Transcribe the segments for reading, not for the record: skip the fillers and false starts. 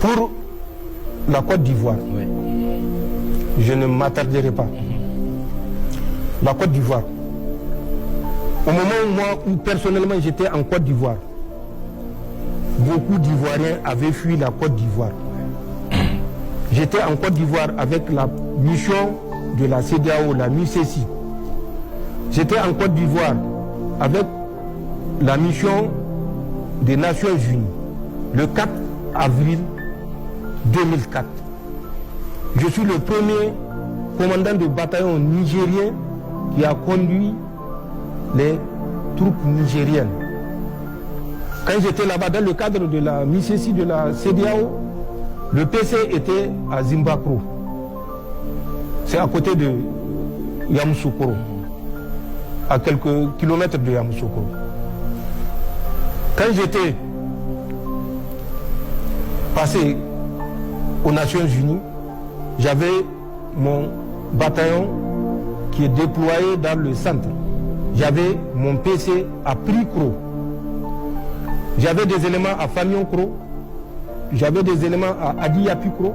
Pour la Côte d'Ivoire, Oui. je ne m'attarderai pas. La Côte d'Ivoire. Au moment où personnellement j'étais en Côte d'Ivoire, beaucoup d'Ivoiriens avaient fui la Côte d'Ivoire. J'étais en Côte d'Ivoire avec la mission de la CEDEAO, la MUCESI. J'étais en Côte d'Ivoire avec la mission des Nations Unies le 4 avril 2004. Je suis le premier commandant de bataillon nigérien qui a conduit les troupes nigériennes. Quand j'étais là-bas dans le cadre de la MUCESI de la CEDEAO, le PC était à Zimbabwe. C'est à côté de Yamoussoukro, à quelques kilomètres de Yamoussoukro. Quand j'étais passé aux Nations Unies, j'avais mon bataillon qui est déployé dans le centre. J'avais mon PC à Prikro. J'avais des éléments à Fagnon-Kro. J'avais des éléments à Adiyapikro,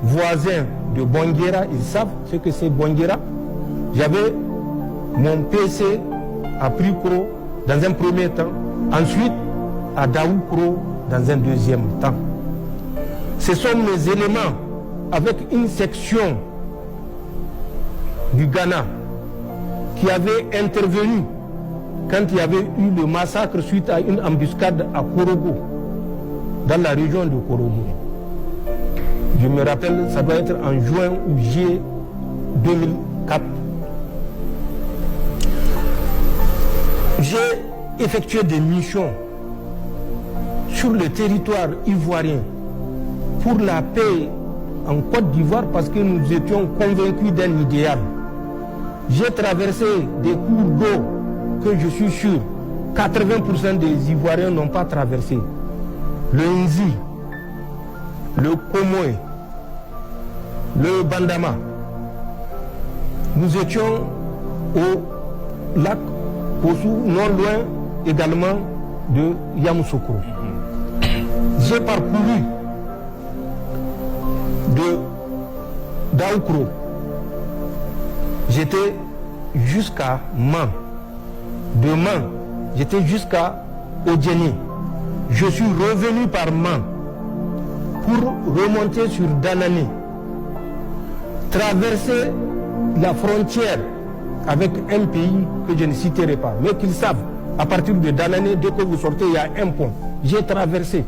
voisins de Bonguera, ils savent ce que c'est Bonguera. J'avais mon PC à Prikro dans un premier temps, ensuite à Daoukro dans un deuxième temps. Ce sont mes éléments avec une section du Ghana qui avait intervenu quand il y avait eu le massacre suite à une embuscade à Korogo, dans la région de Korogo. Je me rappelle, ça doit être en juin ou juillet 2004. J'ai effectué des missions sur le territoire ivoirien pour la paix en Côte d'Ivoire parce que nous étions convaincus d'un idéal. J'ai traversé des cours d'eau que je suis sûr 80% des Ivoiriens n'ont pas traversé. Le Nzi, le Komoé, le Bandama. Nous étions au lac Kossou, non loin également de Yamoussoukro. J'ai parcouru de Daoukro. J'étais jusqu'à Man. De Man, j'étais jusqu'à Odjeni. Je suis revenu par Man pour remonter sur Danane, traverser la frontière avec un pays que je ne citerai pas, mais qu'ils savent, à partir de Danane, dès que vous sortez, il y a un pont. J'ai traversé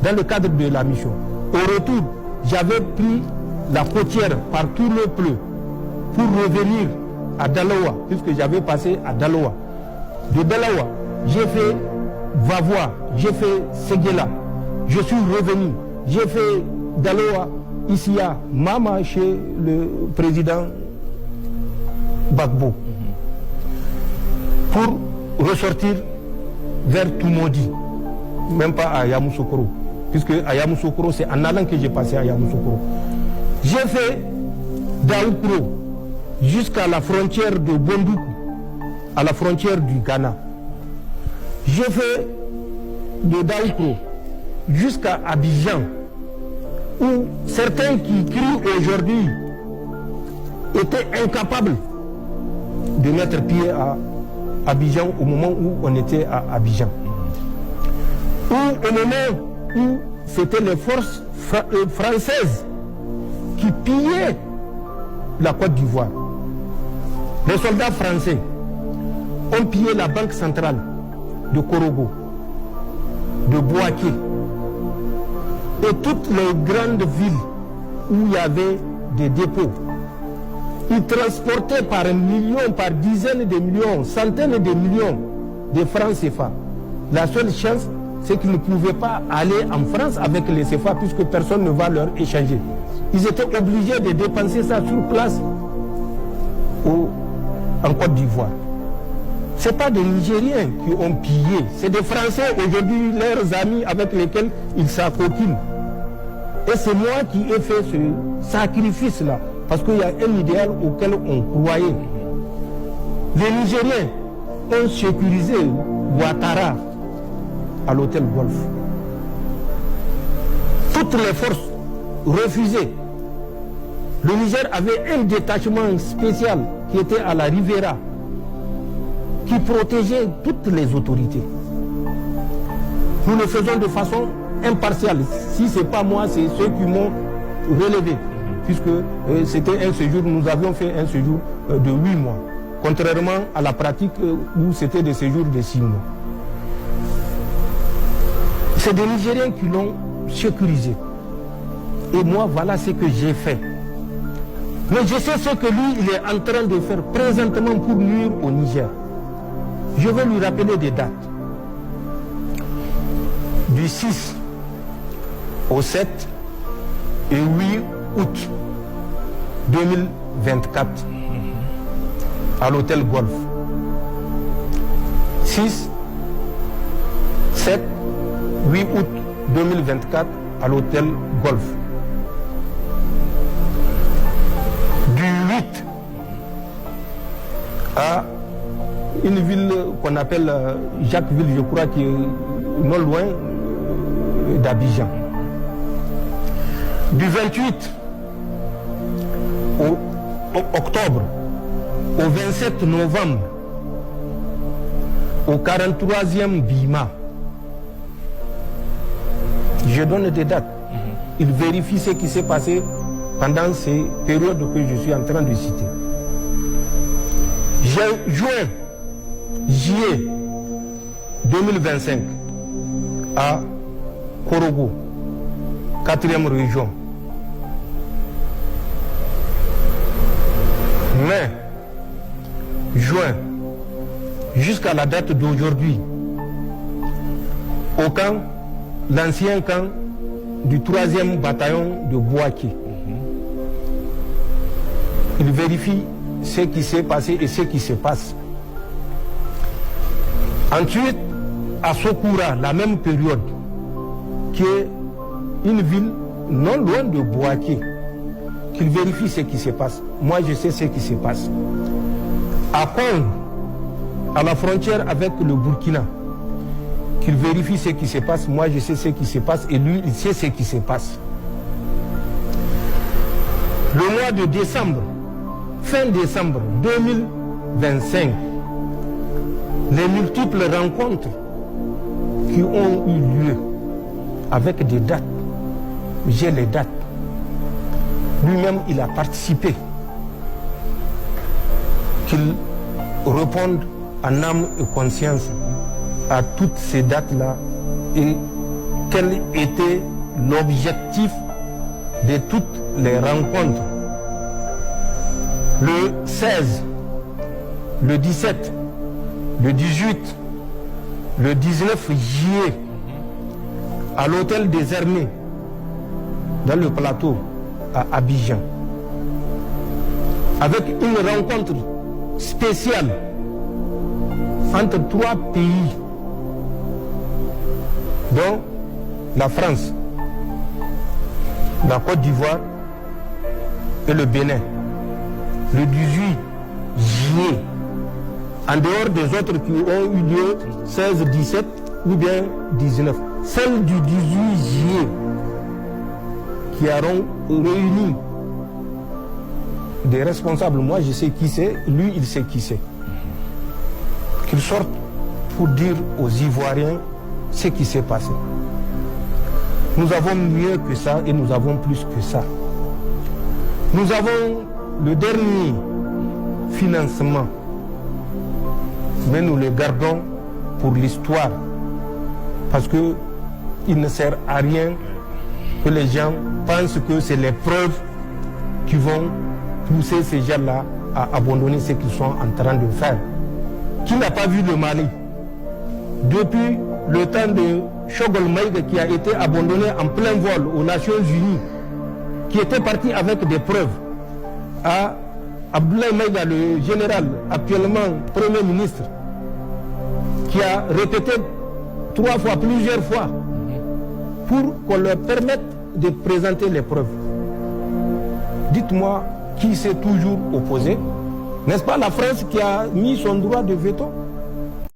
dans le cadre de la mission. Au retour, j'avais pris la côtière par tout le pleu pour revenir à Dalawa, puisque j'avais passé à Dalawa. De Dalawa, j'ai fait Vavois, j'ai fait Séguéla, je suis revenu, j'ai fait Dalawa, ici à Mama, chez le président Gbagbo, pour ressortir vers Toumoudi, même pas à Yamoussoukro, puisque à Yamoussoukro, c'est en allant que j'ai passé à Yamoussoukro. J'ai fait Daoukro jusqu'à la frontière de Bondoukou, à la frontière du Ghana. J'ai fait de Daoukro jusqu'à Abidjan, où certains qui crient aujourd'hui étaient incapables de mettre pied à Abidjan au moment où on était à Abidjan. Ou au moment où c'était les forces françaises qui pillaient la Côte d'Ivoire. Les soldats français ont pillé la banque centrale de Korogo, de Bouaké et toutes les grandes villes où il y avait des dépôts. Ils transportaient par millions, par dizaines de millions, centaines de millions de francs CFA. La seule chance, c'est qu'ils ne pouvaient pas aller en France avec les CFA puisque personne ne va leur échanger. Ils étaient obligés de dépenser ça sur place en Côte d'Ivoire. Ce n'est pas des Nigériens qui ont pillé, c'est des Français aujourd'hui, leurs amis avec lesquels ils s'acoquinent. Et c'est moi qui ai fait ce sacrifice-là, parce qu'il y a un idéal auquel on croyait. Les Nigériens ont sécurisé Ouattara à l'hôtel Golf. toutes les forces refusaient. Le Niger avait un détachement spécial qui était à la Rivera, qui protégeait toutes les autorités. Nous le faisons de façon impartiale. Si ce n'est pas moi, c'est ceux qui m'ont relevé. Puisque c'était un séjour, nous avions fait un séjour de 8 mois. Contrairement à la pratique où c'était des séjours de 6 mois. C'est des Nigériens qui l'ont sécurisé. Et moi, voilà ce que j'ai fait. Mais je sais ce que lui, il est en train de faire présentement pour nuire au Niger. Je vais lui rappeler des dates. Du 6 au 7 et 8 août 2024 à l'hôtel Golf. 6, 7, 8 août 2024 à l'hôtel Golf. Du 8 à une ville qu'on appelle Jacquesville, je crois, qui est non loin d'Abidjan. Du 28 au octobre au 27 novembre au 43e Bima. Je donne des dates. Il vérifie ce qui s'est passé pendant ces périodes que je suis en train de citer. Juin, juillet 2025 à Korogo, 4e région. Mai, juin, jusqu'à la date d'aujourd'hui, au camp, l'ancien camp du 3e bataillon de Bouaké. Il vérifie ce qui s'est passé et ce qui se passe. Ensuite, à Sokoura, la même période, qui est une ville non loin de Bouaké, qu'il vérifie ce qui se passe. Moi, je sais ce qui se passe. À Kong, à la frontière avec le Burkina, qu'il vérifie ce qui se passe. Moi, je sais ce qui se passe et lui, il sait ce qui se passe. Le mois de décembre, fin décembre 2025, les multiples rencontres qui ont eu lieu avec des dates, j'ai les dates. Lui-même, il a participé. Qu'il réponde en âme et conscience à toutes ces dates-là et quel était l'objectif de toutes les rencontres. Le 16, le 17, le 18, le 19 juillet, à l'hôtel des Armées, dans le plateau, à Abidjan, avec une rencontre spéciale entre 3 pays, dont la France, la Côte d'Ivoire et le Bénin, le 18 juillet, en dehors des autres qui ont eu lieu 16, 17 ou bien 19. Celle du 18 juillet qui auront réuni des responsables, moi je sais qui c'est, lui il sait qui c'est. Qu'ils sortent pour dire aux Ivoiriens ce qui s'est passé. Nous avons mieux que ça et nous avons plus que ça. Nous avons le dernier financement, mais nous le gardons pour l'histoire, parce qu'il ne sert à rien que les gens pensent que c'est les preuves qui vont pousser ces gens-là à abandonner ce qu'ils sont en train de faire. Qui n'a pas vu le Mali? Depuis le temps de Choguel Maïga, qui a été abandonné en plein vol aux Nations Unies, qui était parti avec des preuves, à Abdoulaye Maïga, le général, actuellement Premier ministre, qui a répété 3 fois, plusieurs fois, pour qu'on leur permette de présenter les preuves. Dites-moi qui s'est toujours opposé. N'est-ce pas la France qui a mis son droit de veto?